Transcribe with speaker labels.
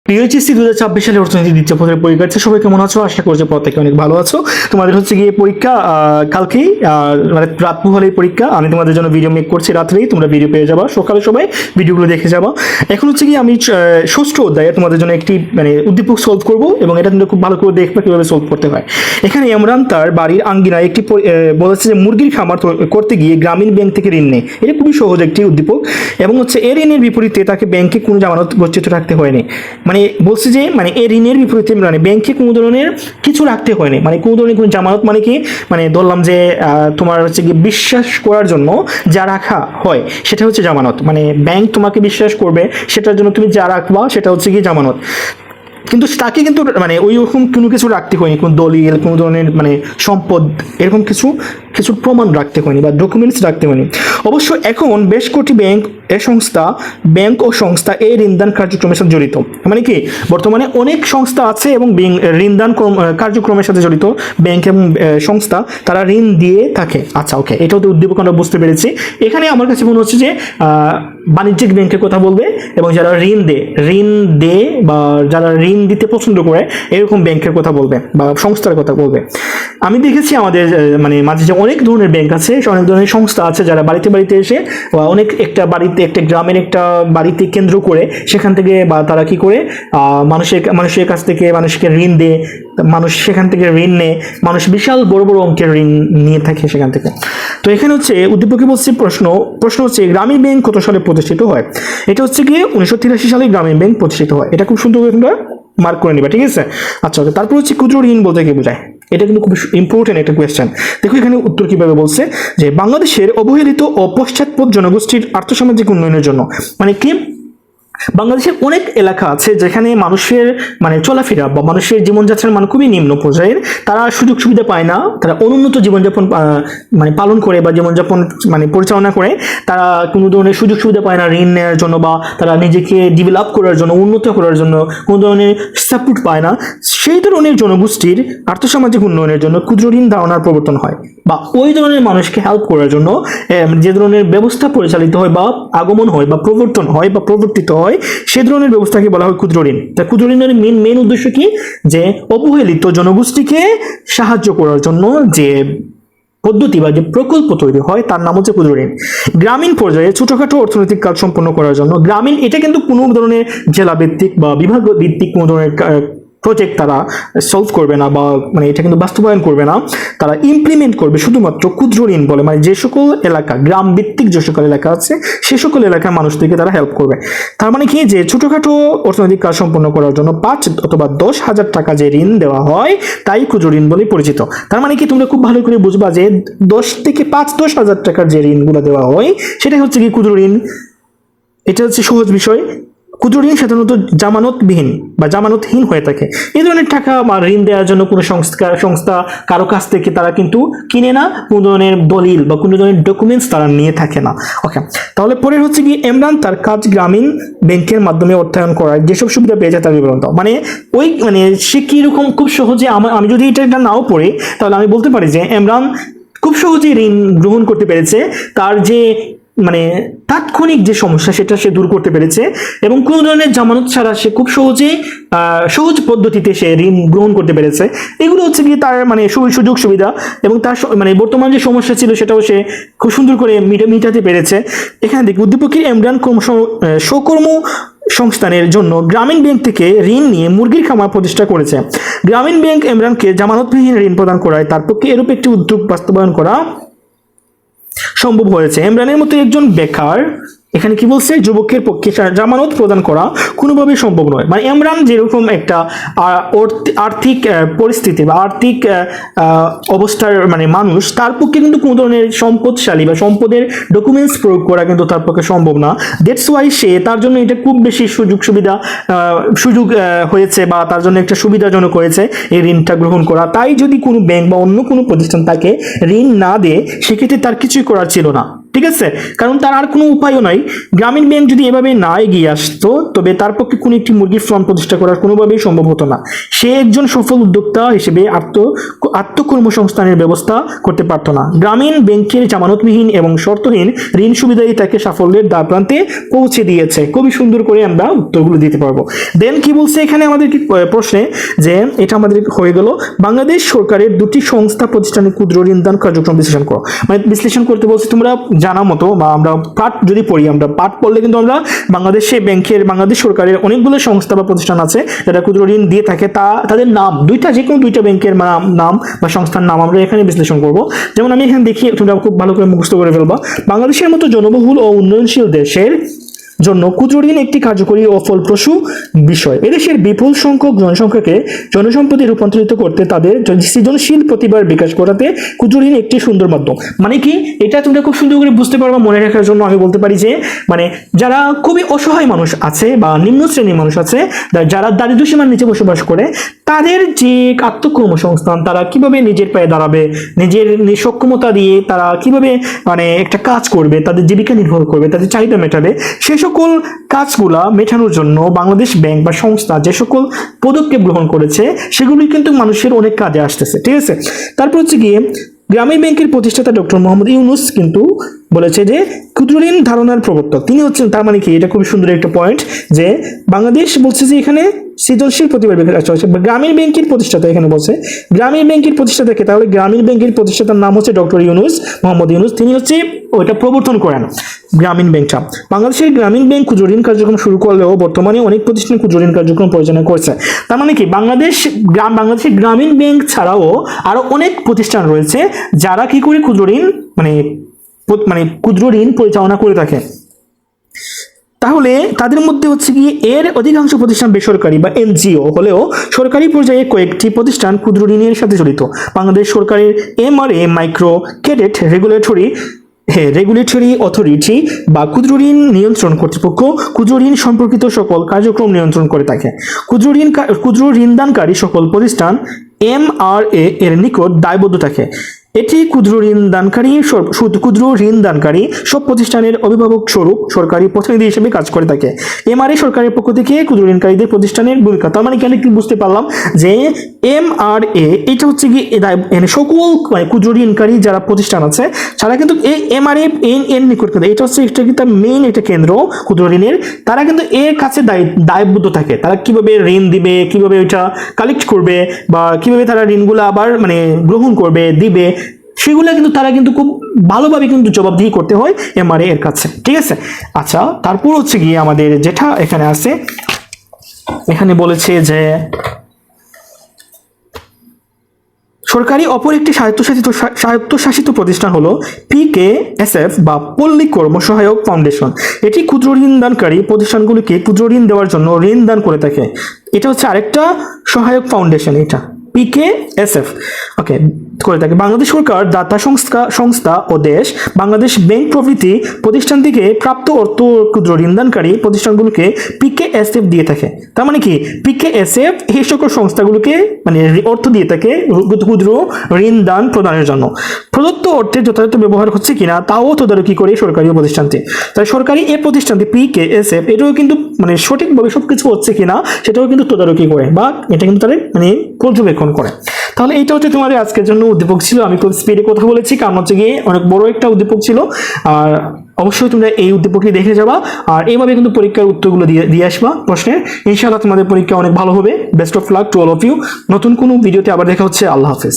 Speaker 1: পিএইচএসসি 2026 সালে অর্থনীতি দ্বিতীয় পত্রের পরীক্ষার্থী সবাই কেমন আছো? আশা করছি প্রত্যেকে অনেক ভালো আছো। তোমাদের হচ্ছে গিয়ে পরীক্ষা কালকেই, মানে রাত পোহালেই পরীক্ষা। আমি তোমাদের জন্য ভিডিও মেক করছি রাত্রেই, তোমরা ভিডিও পেয়ে যাবা, সকালে সবাই ভিডিওগুলো দেখে যাবা। এখন হচ্ছে গিয়ে আমি ষষ্ঠ অধ্যায়ে তোমাদের জন্য একটি মানে উদ্দীপক সলভ করব এবং এটা তোমরা খুব ভালো করে দেখবে কিভাবে সলভ করতে হয়। এখানে ইমরান তার বাড়ির আঙ্গিনায় একটি বলেছে যে মুরগির খামার করতে গিয়ে গ্রামীণ ব্যাংক থেকে ঋণ নেয়। এটা খুবই সহজ একটি উদ্দীপক এবং হচ্ছে এই ঋণের বিপরীতে তাকে ব্যাংকে কোনো জামানত গচ্ছিত রাখতে হয়নি। মানে বলছে যে মানে এই ঋণের বিপরীতে মানে ব্যাংকে কোনো ধরনের কিছু রাখতে হয়নি, মানে কোনো ধরনের কোনো জামানত মানে কি, মানে ধরলাম যে তোমার হচ্ছে কি বিশ্বাস করার জন্য যা রাখা হয় সেটা হচ্ছে জামানত। মানে ব্যাংক তোমাকে বিশ্বাস করবে, সেটার জন্য তুমি যা রাখবা সেটা হচ্ছে কি জামানত। কিন্তু তাকে কিন্তু মানে ওই রকম কোনো কিছু রাখতে হয়নি, কোনো দলিল, কোনো ধরনের মানে সম্পদ, এরকম কিছু কিছু প্রমাণ রাখতে হয়নি বা ডকুমেন্টস রাখতে হয়নি। অবশ্য এখন বেশ কটি ব্যাংক ও সংস্থা এই ঋণদান কার্যক্রমের সাথে জড়িত। মানে কি, বর্তমানে অনেক সংস্থা আছে এবং ঋণদান কার্যক্রমের সাথে জড়িত ব্যাংক এবং সংস্থা, তারা ঋণ দিয়ে থাকে। আচ্ছা, ওকে, এটাও তো উদ্দীপক আমরা বুঝতে পেরেছি। এখানে আমার কাছে মনে হচ্ছে যে বাণিজ্যিক ব্যাংকের কথা বলবে এবং যারা ঋণ দেয় বা যারা ঋণ দিতে পছন্দ করে এরকম ব্যাংকের কথা বলবে বা সংস্থার কথা বলবে। আমি দেখেছি আমাদের মানে মাঝে যে অনেক ধরনের ব্যাংক আছে, অনেক ধরনের সংস্থা আছে যারা বাড়িতে বাড়িতে এসে অনেক একটা বাড়িতে, একটা গ্রামের একটা বাড়িতে কেন্দ্র করে সেখান থেকে বা তারা কি করে মানুষের কাছ থেকে মানুষকে ঋণ দেয়, মানুষ সেখান থেকে ঋণ নেয়, মানুষ বিশাল বড় বড় অঙ্কের ঋণ নিয়ে থাকে সেখান থেকে। তো এখানে হচ্ছে উদ্দীপকে বলছে প্রশ্ন হচ্ছে গ্রামীণ ব্যাংক কত সালে প্রতিষ্ঠিত হয়? এটা হচ্ছে গিয়ে 1983 সালে গ্রামীণ ব্যাংক প্রতিষ্ঠিত হয়। এটা খুব সুন্দর করে তোমরা মার্ক করে নিবা, ঠিক আছে? আচ্ছা, তারপর হচ্ছে ক্ষুদ্র ঋণ বলতে কি বোঝায়? এটা কিন্তু খুব ইম্পর্টেন্ট একটা কোয়েশ্চেন। দেখো এখানে উত্তর কিভাবে বলছে যে বাংলাদেশের অবহেলিত ও পশ্চাৎপদ জনগোষ্ঠীর আর্থসামাজিক উন্নয়নের জন্য। মানে কি, বাংলাদেশের অনেক এলাকা আছে যেখানে মানুষের মানে চলাফেরা বা মানুষের জীবনযাত্রার মান খুবই নিম্ন পর্যায়ের, তারা সুযোগ সুবিধা পায় না, তারা অনুন্নত জীবনযাপন মানে পালন করে বা জীবনযাপন মানে পরিচালনা করে, তারা কোনো ধরনের সুযোগ সুবিধা পায় না ঋণ নেওয়ার জন্য বা তারা নিজেকে ডেভেলপ করার জন্য, উন্নত করার জন্য কোনো ধরনের সাপোর্ট পায় না। সেই ধরনের জনগোষ্ঠীর আর্থসামাজিক উন্নয়নের জন্য ক্ষুদ্র ঋণ ধারণার প্রবর্তন হয় বা ওই ধরনের মানুষকে হেল্প করার জন্য যে ধরনের ব্যবস্থা পরিচালিত হয় বা আগমন হয় বা প্রবর্তন হয় বা প্রবর্তিত হয়, সে ধরনের ব্যবস্থাকে বলা হয় ক্ষুদ্র ঋণ। তা ক্ষুদ্র ঋণের মেন উদ্দেশ্য কি, যে অবহেলিত জনগোষ্ঠীকে সাহায্য করার জন্য যে পদ্ধতি বা যে প্রকল্প তৈরি হয় তার নাম হচ্ছে ক্ষুদ্র ঋণ। গ্রামীণ পর্যায়ে ছোটখাটো অর্থনৈতিক কাজ সম্পন্ন করার জন্য গ্রামীণ, এটা কিন্তু কোনো ধরনের জেলা ভিত্তিক বা বিভাগ ভিত্তিক কোনো ধরনের প্রজেক্ট তারা সলভ করবে না বা মানে এটা কিন্তু বাস্তবায়ন করবে না, তারা ইমপ্লিমেন্ট করবে শুধুমাত্র ক্ষুদ্র ঋণ বলে। মানে যে সকল এলাকা গ্রাম ভিত্তিক যে সকল এলাকা আছে সে সকল এলাকার মানুষদেরকে তারা হেল্প করবে। তার মানে কি, যে ছোটখাটো অর্থনৈতিক কাজ সম্পন্ন করার জন্য 5 অথবা 10,000 টাকা যে ঋণ দেওয়া হয় তাই ক্ষুদ্র ঋণ বলে পরিচিত। তার মানে কি, তোমরা খুব ভালো করে বুঝবা যে 10 হাজার টাকার যে ঋণগুলো দেওয়া হয় সেটাই হচ্ছে কি ক্ষুদ্র ঋণ। এটা হচ্ছে সহজ বিষয়। ক্ষুদ্র ঋণ সাধারণত জামানতবিহীন বা জামানতহীন হয়ে থাকে। এই ধরনের টাকা বা ঋণ দেওয়ার জন্য কোনো সংস্থা কারো কাছ থেকে তারা কিন্তু কিনে না, কোনো ধরনের দলিল বা কোনো ধরনের ডকুমেন্টস তারা নিয়ে থাকে না। ওকে, তাহলে পরের হচ্ছে কি, ইমরান তার কাজ গ্রামীণ ব্যাংকের মাধ্যমে অর্থায়ন করার যেসব সুবিধা পেয়েছে তার বিবরণ দাও। মানে ওই মানে সে কিরকম খুব সহজে, আমি যদি এটা নাও পড়ি তাহলে আমি বলতে পারি যে ইমরান খুব সহজেই ঋণ গ্রহণ করতে পেরেছে। তার যে মানে তাৎক্ষণিক যে সমস্যা সেটা সে দূর করতে পেরেছে এবং কোনো ধরনের জামানত ছাড়া সে খুব সহজ পদ্ধতিতে সে ঋণ গ্রহণ করতে পেরেছে। এগুলো হচ্ছে কি তার মানে সুযোগ সুবিধা এবং তার মানে বর্তমান যে সমস্যা ছিল সেটাও সে খুব সুন্দর করে মিটাতে পেরেছে। এখানে দেখি উদ্দীপকের ইমরান সকর্ম সংস্থানের জন্য গ্রামীণ ব্যাংক থেকে ঋণ নিয়ে মুরগির খামার প্রতিষ্ঠা করেছে। গ্রামীণ ব্যাংক ইমরানকে জামানতবিহীন ঋণ প্রদান করায় তার পক্ষে এরূপ একটি উদ্যোগ বাস্তবায়ন করা সম্ভব হয়েছে। ইমরানের মতো একজন বেকার, এখানে কি বলছে, যুবকের পক্ষে জামানত প্রদান করা কোনোভাবেই সম্ভব নয়। মানে ইমরান যেরকম একটা আর্থিক পরিস্থিতি বা আর্থিক অবস্থার মানে মানুষ, তার পক্ষে কিন্তু কোনো ধরনের সম্পদশালী বা সম্পদের ডকুমেন্টস প্রয়োগ করা কিন্তু তার পক্ষে সম্ভব না। দ্যাটস ওয়াই তার জন্য এটা খুব বেশি সুযোগ হয়েছে বা তার জন্য একটা সুবিধাজনক হয়েছে এই ঋণটা গ্রহণ করা। তাই যদি কোনো ব্যাংক বা অন্য কোনো প্রতিষ্ঠান তাকে ঋণ না দেয় সেক্ষেত্রে তার কিছুই করার ছিল না। ঠিক আছে, কারণ তার আর কোনো উপায়ও নাই। গ্রামীণ ব্যাংক যদি এভাবে না এগিয়ে আসতো তবে তার পক্ষে কোনো একটি মুরগির ফার্ম প্রতিষ্ঠা করার কোনোভাবেই সম্ভব হতো না। সে একজন সফল উদ্যোক্তা হিসেবে আত্মকর্মসংস্থানের ব্যবস্থা করতে পারতো না। গ্রামীণ ব্যাংকের জামানতবিহীন এবং শর্তহীন ঋণ সুবিধাই তাকে সাফল্যের দ্বারপ্রান্তে পৌঁছে দিয়েছে। খুবই সুন্দর করে আমরা উত্তরগুলো দিতে পারবো। দেন কি বলছে এখানে আমাদের প্রশ্নে, যে এটা আমাদের হয়ে গেল বাংলাদেশ সরকারের দুটি সংস্থা প্রতিষ্ঠানের ক্ষুদ্র ঋণ দান কার্যক্রম বিশ্লেষণ করো। মানে বিশ্লেষণ করতে বলছি, তোমরা জানা মতো বা আমরা পাঠ যদি পড়ি, আমরা পাঠ পড়লে কিন্তু আমরা বাংলাদেশ সরকারের অনেকগুলো সংস্থা বা প্রতিষ্ঠান আছে যারা ক্ষুদ্র ঋণ দিয়ে থাকে, তাদের নাম যে কোনো দুইটা ব্যাংকের নাম বা সংস্থার নাম আমরা এখানে বিশ্লেষণ করব। যেমন আমি এখানে দেখি, তোমরা খুব ভালো করে মুখস্থ করে ফেলবা। বাংলাদেশের মতো জনবহুল ও উন্নয়নশীল দেশের জন্য ক্ষুদ্র ঋণ একটি কার্যকরী ও ফলপ্রসূ বিষয়। এদেশের বিপুল সংখ্যক জনসংখ্যাকে জনসম্পদে রূপান্তরিত করতে, তাদের সৃজনশীল প্রতিভার বিকাশ করাতে ক্ষুদ্র ঋণ একটি সুন্দর মাধ্যম। মানে কি, এটা তোমরা খুব সুন্দর করে বুঝতে পারবা। মনে রাখার জন্য আমি বলতে পারি যে, মানে যারা খুবই অসহায় মানুষ আছে বা নিম্ন শ্রেণীর মানুষ আছে, যারা দারিদ্র সীমার নিচে বসবাস করে, তাদের যে আত্মকর্মসংস্থান, তারা কিভাবে নিজের পায়ে দাঁড়াবে, নিজের সক্ষমতা দিয়ে তারা কিভাবে মানে একটা কাজ করবে, তাদের জীবিকা নির্ভর করবে, তাদের চাহিদা মেটাবে, সে সকল কাজগুলা মেটানোর জন্য বাংলাদেশ ব্যাংক বা সংস্থা যে সকল পদক্ষেপ গ্রহণ করেছে সেগুলি কিন্তু মানুষের অনেক কাজে আসতেছে। ঠিক আছে, তারপর হচ্ছে গিয়ে গ্রামীণ ব্যাংকের প্রতিষ্ঠাতা ডক্টর মোহাম্মদ ইউনুস কিন্তু বলেছে যে ক্ষুদ্র ঋণ ধারণার প্রবর্তক তিনি হচ্ছেন। তার মানে কি, এটা খুব সুন্দর একটা পয়েন্ট যে বাংলাদেশ বলছে যে এখানে সৃজনশীল প্রতিভার বিকাশ হচ্ছে। গ্রামীণ ব্যাংকের প্রতিষ্ঠাতা এখানে বলছে গ্রামীণ ব্যাংকের প্রতিষ্ঠাতাকে, তাহলে গ্রামীণ ব্যাংকের প্রতিষ্ঠাতার নাম হচ্ছে ডক্টর ইউনুস, মোহাম্মদ ইউনুস। তিনি হচ্ছে ওইটা প্রবর্তন করেন গ্রামীণ ব্যাংকটা। বাংলাদেশের গ্রামীণ ব্যাংক ক্ষুদ্র ঋণ কার্যক্রম শুরু করলেও বর্তমানে অনেক প্রতিষ্ঠান ক্ষুদ্র ঋণ কার্যক্রম পরিচালনা করছে। তার মানে কি, বাংলাদেশের গ্রামীণ ব্যাংক ছাড়াও আরো অনেক প্রতিষ্ঠান রয়েছে যারা কি করে ক্ষুদ্র ঋণ ক্ষুদ্র ঋণ পরিচালনা করে থাকে। তাহলে তাদের মধ্যে হচ্ছে কি, এর অধিকাংশ প্রতিষ্ঠান বেসরকারি বা এনজিও হলেও সরকারি পর্যায়ে কয়েকটি প্রতিষ্ঠান ক্ষুদ্র ঋণের সাথে জড়িত। বাংলাদেশ সরকারের MRA micro credit regulatory authority বা ক্ষুদ্র ঋণ নিয়ন্ত্রণ কর্তৃপক্ষ ক্ষুদ্র ঋণ সম্পর্কিত সকল কার্যক্রম নিয়ন্ত্রণ করে থাকে। ক্ষুদ্র ঋণদানকারী সকল প্রতিষ্ঠান MRA এর নিকট দায়বদ্ধ থাকে। এটি ক্ষুদ্র ঋণদানকারী সব প্রতিষ্ঠানের অভিভাবক স্বরূপ সরকারি প্রতিনিধি হিসেবে কাজ করে থাকে। MRA সরকারের পক্ষ থেকে ক্ষুদ্র ঋণকারীদের প্রতিষ্ঠানের ভূমিকা। তার মানে কেন কি বুঝতে পারলাম যে MRA এটা হচ্ছে কি সকল ক্ষুদ্র ঋণকারী যারা প্রতিষ্ঠান আছে তারা কিন্তু এই MRA এর নিকট, এটা হচ্ছে একটা মেইন একটা কেন্দ্র ক্ষুদ্র ঋণের, তারা কিন্তু এর কাছে দায়বদ্ধ থাকে। তারা কিভাবে ঋণ দিবে, কিভাবে ওইটা কালেক্ট করবে বা কিভাবে তারা ঋণগুলো আবার গ্রহণ করবে, দিবে, সেগুলো কিন্তু তারা কিন্তু খুব ভালোভাবে কিন্তু জবাবদিহি করতে হয় MRA এর কাছে। ঠিক আছে, আচ্ছা, তারপর হচ্ছে গিয়ে আমাদের যেটা এখানে আছে, এখানে বলেছে যে সরকারি অপর একটি স্বায়ত্তশাসিত প্রতিষ্ঠান হলো PKSF বা পল্লী কর্ম সহায়ক ফাউন্ডেশন। এটি ক্ষুদ্র ঋণদানকারী প্রতিষ্ঠানগুলিকে ক্ষুদ্র ঋণ দেওয়ার জন্য ঋণ দান করে থাকে। এটা হচ্ছে আরেকটা সহায়ক ফাউন্ডেশন, এটা PKSF ওকে করে থাকে। বাংলাদেশ সরকার, দাতা সংস্থা ও দেশ, বাংলাদেশ ব্যাংক প্রভৃতি প্রতিষ্ঠান থেকে প্রাপ্ত অর্থ ক্ষুদ্র ঋণদানকারী প্রতিষ্ঠানগুলোকে PKSF দিয়ে থাকে। তার মানে কি, PKSF এই সকল সংস্থাগুলোকে অর্থ দিয়ে থাকে ক্ষুদ্র ঋণ দান প্রদানের জন্য। প্রদত্ত অর্থের যথাযথ ব্যবহার হচ্ছে কিনা তাও তদারকি করে সরকারি প্রতিষ্ঠানটি। তাই সরকারি এই প্রতিষ্ঠানটি PKSF এটাও কিন্তু সঠিকভাবে সবকিছু হচ্ছে কিনা সেটাও কিন্তু তদারকি করে বা এটা কিন্তু তারা পর্যবেক্ষণ করে। তাহলে এইটা হচ্ছে তোমাদের আজকের জন্য উদ্দীপক ছিল। আমি খুব স্পিডে কথা বলেছি কারণ হচ্ছে গিয়ে অনেক বড় একটা উদ্দীপক ছিল, আর অবশ্যই তোমরা এই উদ্দীপকটি দেখে যাবা আর এইভাবে কিন্তু পরীক্ষার উত্তরগুলো দিয়ে আসবা প্রশ্নের। ইনশাআল্লাহ তোমাদের পরীক্ষা অনেক ভালো হবে। Best of luck to all of you. নতুন কোনো ভিডিওতে আবার দেখা হচ্ছে। আল্লাহ হাফেজ।